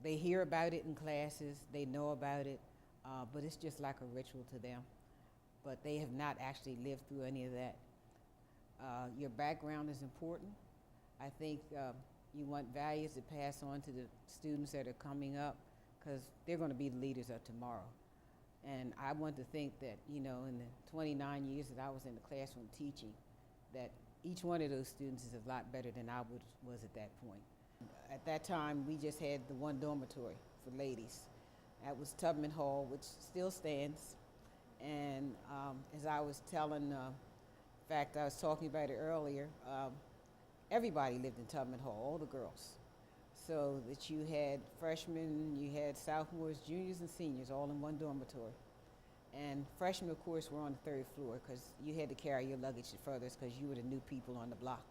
They hear about it in classes, they know about it, but it's just like a ritual to them. But they have not actually lived through any of that. Your background is important. I think you want values to pass on to the students that are coming up because they're going to be the leaders of tomorrow. And I want to think that, you know, in the 29 years that I was in the classroom teaching, that each one of those students is a lot better than I was at that point. At that time, we just had the one dormitory for ladies. That was Tubman Hall, which still stands. And as I was telling, in fact, I was talking about it earlier, everybody lived in Tubman Hall, all the girls. So that you had freshmen, you had sophomores, juniors, and seniors all in one dormitory. And freshmen, of course, were on the third floor because you had to carry your luggage further because you were the new people on the block.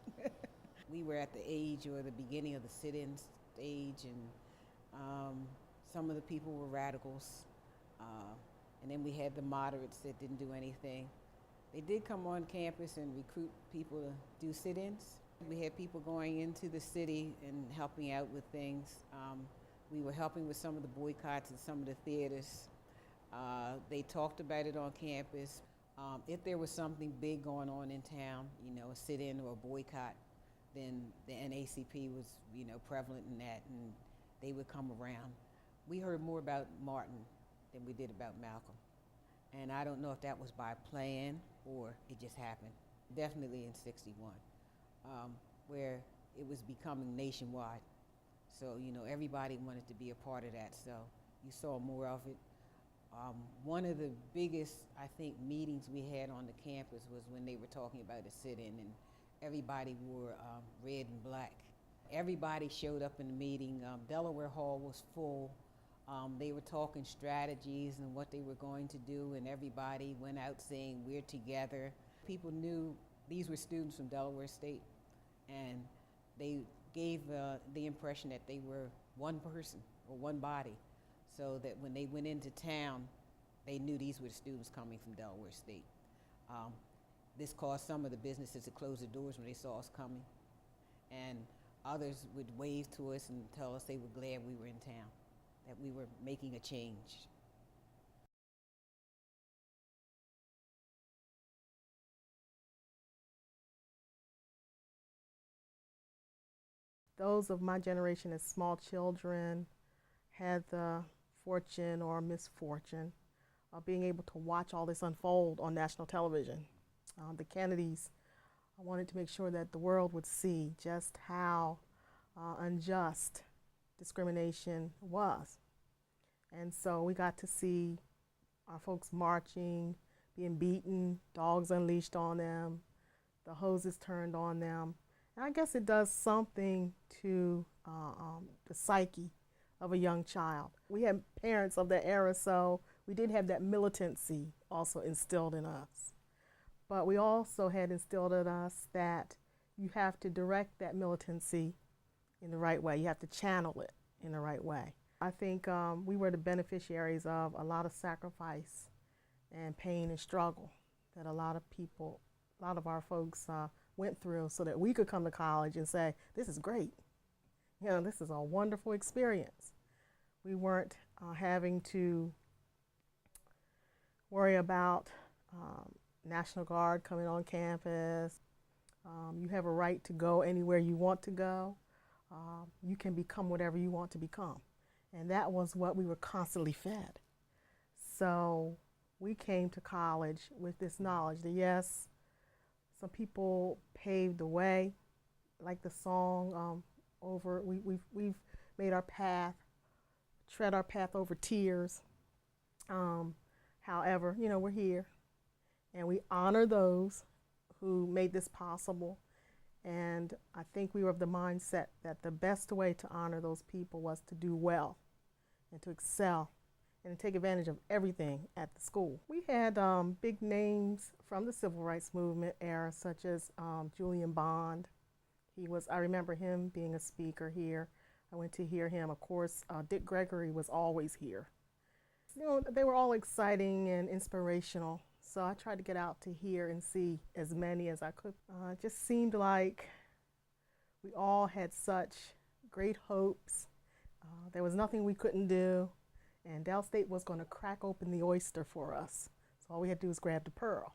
We were at the age or the beginning of the sit-in stage, and some of the people were radicals. And then we had the moderates that didn't do anything. They did come on campus and recruit people to do sit-ins. We had people going into the city and helping out with things. We were helping with some of the boycotts in some of the theaters. They talked about it on campus. If there was something big going on in town, you know, a sit-in or a boycott, then the NAACP was, you know, prevalent in that, and they would come around. We heard more about Martin than we did about Malcolm. And I don't know if that was by plan or it just happened. Definitely in '61, where it was becoming nationwide. So, you know, everybody wanted to be a part of that, so you saw more of it. One of the biggest, I think, meetings we had on the campus was when they were talking about a sit-in, and everybody wore red and black. Everybody showed up in the meeting. Delaware Hall was full. They were talking strategies and what they were going to do, and everybody went out saying, "We're together." People knew these were students from Delaware State, and they gave the impression that they were one person or one body, so that when they went into town, they knew these were the students coming from Delaware State. This caused some of the businesses to close their doors when they saw us coming, and others would wave to us and tell us they were glad we were in town, that we were making a change. Those of my generation as small children had the fortune or misfortune of being able to watch all this unfold on national television. The Kennedys wanted to make sure that the world would see just how unjust discrimination was. And so we got to see our folks marching, being beaten, dogs unleashed on them, the hoses turned on them. And I guess it does something to the psyche of a young child. We had parents of that era, so we did have that militancy also instilled in us. But we also had instilled in us that you have to direct that militancy in the right way. You have to channel it in the right way. I think we were the beneficiaries of a lot of sacrifice and pain and struggle that a lot of people, a lot of our folks went through so that we could come to college and say, this is great. You know, this is a wonderful experience. We weren't having to worry about National Guard coming on campus. You have a right to go anywhere you want to go. You can become whatever you want to become. And that was what we were constantly fed. So we came to college with this knowledge that yes, some people paved the way, like the song we've made our path, tread our path over tears. However, you know, we're here and we honor those who made this possible. And I think we were of the mindset that the best way to honor those people was to do well and to excel and to take advantage of everything at the school. We had big names from the civil rights movement era, such as Julian Bond. I remember him being a speaker here. I went to hear him. Of course, Dick Gregory was always here. You know, they were all exciting and inspirational. So I tried to get out to hear and see as many as I could. It just seemed like we all had such great hopes, There was nothing we couldn't do, and Dell State was going to crack open the oyster for us. So all we had to do was grab the pearl.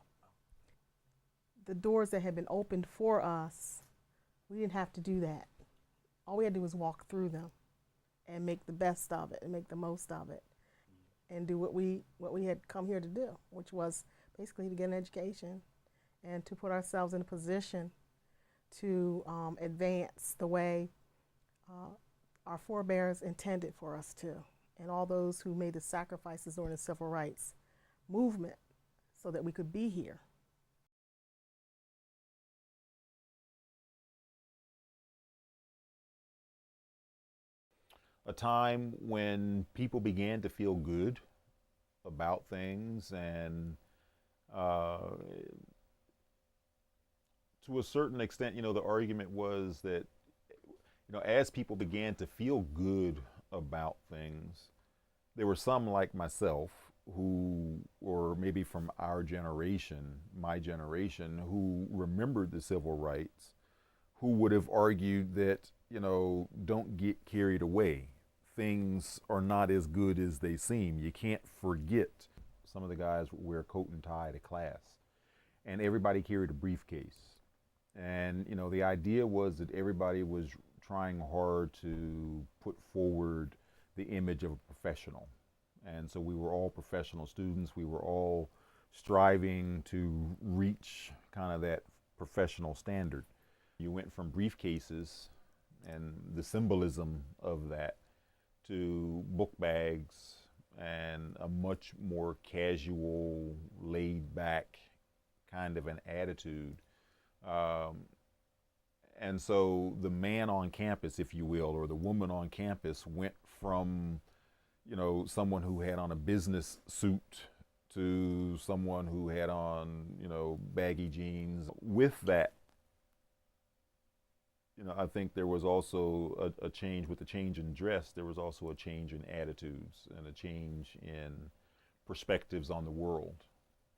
The doors that had been opened for us, we didn't have to do that. All we had to do was walk through them and make the best of it and make the most of it and do what we had come here to do, which was basically to get an education and to put ourselves in a position to advance the way our forebears intended for us to, and all those who made the sacrifices during the civil rights movement so that we could be here. A time when people began to feel good about things, and to a certain extent, the argument was that, as people began to feel good about things, there were some like myself who, or maybe from our generation, my generation, who remembered the civil rights, who would have argued that, don't get carried away. Things are not as good as they seem. You can't forget. Some of the guys would wear coat and tie to class, and everybody carried a briefcase. And, the idea was that everybody was trying hard to put forward the image of a professional. And so we were all professional students. We were all striving to reach kind of that professional standard. You went from briefcases and the symbolism of that to book bags and a much more casual, laid back kind of an attitude. And so the man on campus, if you will, or the woman on campus went from, someone who had on a business suit to someone who had on, baggy jeans. With that, I think there was also a change. With the change in dress, there was also a change in attitudes and a change in perspectives on the world.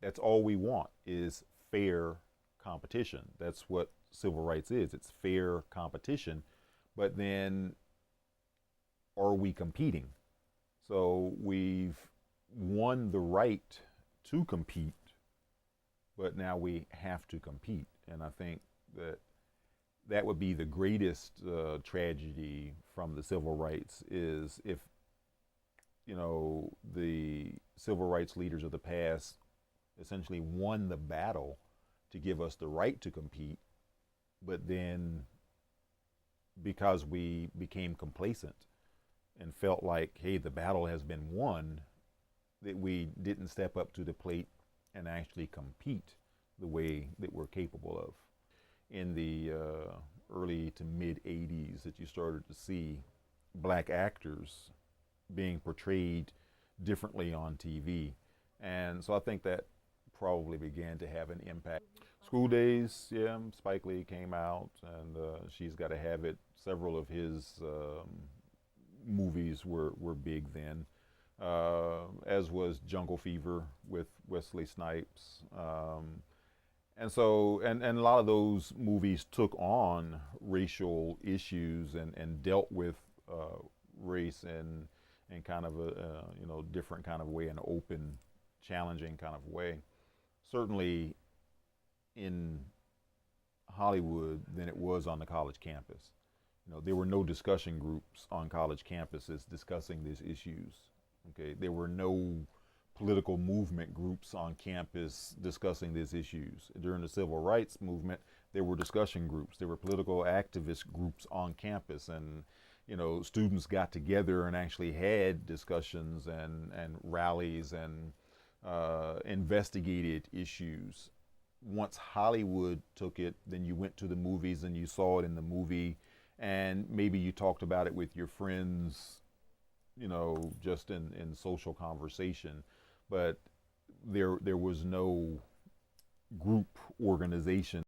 That's all we want, is fair competition. That's what civil rights is. It's fair competition. But then, are we competing? So we've won the right to compete, but now we have to compete. And I think that would be the greatest tragedy from the civil rights, is if, the civil rights leaders of the past essentially won the battle to give us the right to compete, but then because we became complacent and felt like, hey, the battle has been won, that we didn't step up to the plate and actually compete the way that we're capable of. In the early to mid 80s, that you started to see black actors being portrayed differently on TV. And so I think that probably began to have an impact. School Days, yeah, Spike Lee came out, and She's Gotta Have It. Several of his movies were big then, as was Jungle Fever with Wesley Snipes. And so, and a lot of those movies took on racial issues and dealt with race in kind of a different kind of way, an open, challenging kind of way. Certainly in Hollywood than it was on the college campus. There were no discussion groups on college campuses discussing these issues. Okay, there were no political movement groups on campus discussing these issues. During the civil rights movement, there were discussion groups. There were political activist groups on campus, and students got together and actually had discussions and rallies and investigated issues. Once Hollywood took it, then you went to the movies and you saw it in the movie, and maybe you talked about it with your friends, just in social conversation. But there was no group organization.